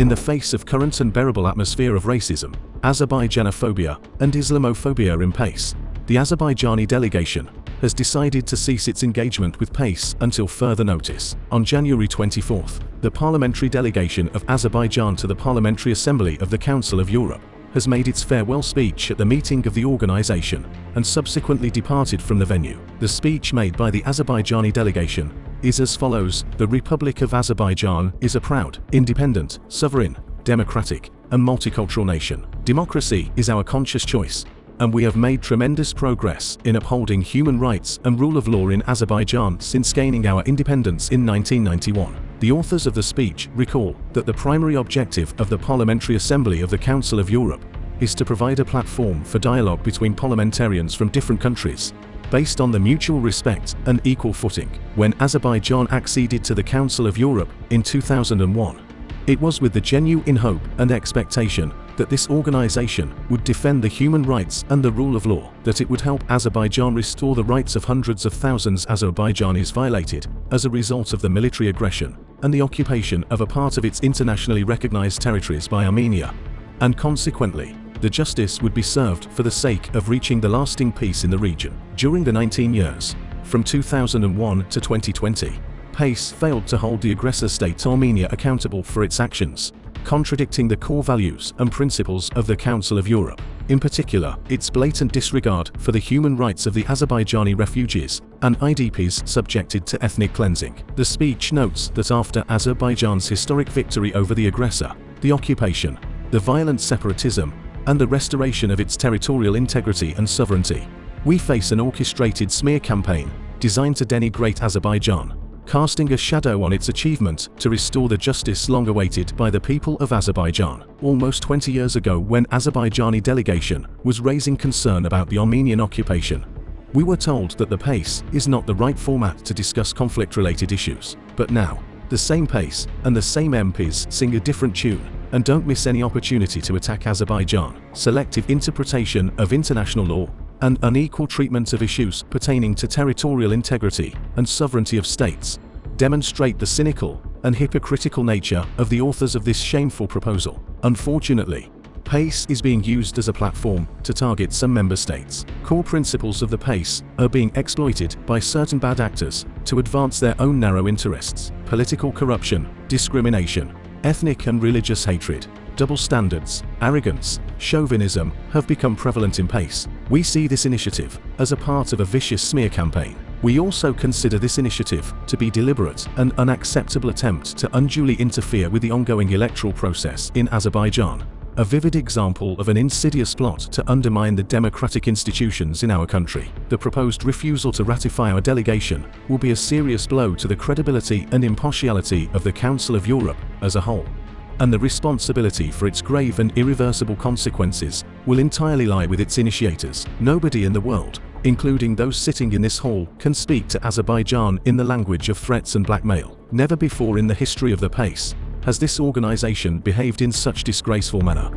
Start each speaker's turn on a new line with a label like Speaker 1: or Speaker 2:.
Speaker 1: In the face of current unbearable atmosphere of racism, Azerbaijanophobia, and Islamophobia in PACE, the Azerbaijani delegation has decided to cease its engagement with PACE until further notice. On January 24th, the parliamentary delegation of Azerbaijan to the Parliamentary Assembly of the Council of Europe has made its farewell speech at the meeting of the organization and subsequently departed from the venue. The speech made by the Azerbaijani delegation is as follows: "The Republic of Azerbaijan is a proud, independent, sovereign, democratic, and multicultural nation. Democracy is our conscious choice, and we have made tremendous progress in upholding human rights and rule of law in Azerbaijan since gaining our independence in 1991. The authors of the speech recall that the primary objective of the Parliamentary Assembly of the Council of Europe is to provide a platform for dialogue between parliamentarians from different countries, based on the mutual respect and equal footing. When Azerbaijan acceded to the Council of Europe in 2001, it was with the genuine hope and expectation that this organization would defend the human rights and the rule of law, that it would help Azerbaijan restore the rights of hundreds of thousands Azerbaijanis violated as a result of the military aggression and the occupation of a part of its internationally recognized territories by Armenia, and consequently, the justice would be served for the sake of reaching the lasting peace in the region." During the 19 years, from 2001 to 2020, PACE failed to hold the aggressor state Armenia accountable for its actions, contradicting the core values and principles of the Council of Europe. In particular, its blatant disregard for the human rights of the Azerbaijani refugees and IDPs subjected to ethnic cleansing. The speech notes that after Azerbaijan's historic victory over the aggressor, the occupation, the violent separatism, and the restoration of its territorial integrity and sovereignty, we face an orchestrated smear campaign designed to denigrate Azerbaijan, casting a shadow on its achievement to restore the justice long awaited by the people of Azerbaijan. Almost 20 years ago, when Azerbaijani delegation was raising concern about the Armenian occupation, we were told that the PACE is not the right format to discuss conflict-related issues. But now, the same PACE and the same MPs sing a different tune and don't miss any opportunity to attack Azerbaijan. Selective interpretation of international law and unequal treatment of issues pertaining to territorial integrity and sovereignty of states demonstrate the cynical and hypocritical nature of the authors of this shameful proposal. Unfortunately, PACE is being used as a platform to target some member states. Core principles of the PACE are being exploited by certain bad actors to advance their own narrow interests. Political corruption, discrimination, ethnic and religious hatred, double standards, arrogance, chauvinism have become prevalent in PACE. We see this initiative as a part of a vicious smear campaign. We also consider this initiative to be deliberate and unacceptable attempt to unduly interfere with the ongoing electoral process in Azerbaijan, a vivid example of an insidious plot to undermine the democratic institutions in our country. The proposed refusal to ratify our delegation will be a serious blow to the credibility and impartiality of the Council of Europe as a whole, and the responsibility for its grave and irreversible consequences will entirely lie with its initiators. Nobody in the world, including those sitting in this hall, can speak to Azerbaijan in the language of threats and blackmail. Never before in the history of the PACE has this organization behaved in such disgraceful manner.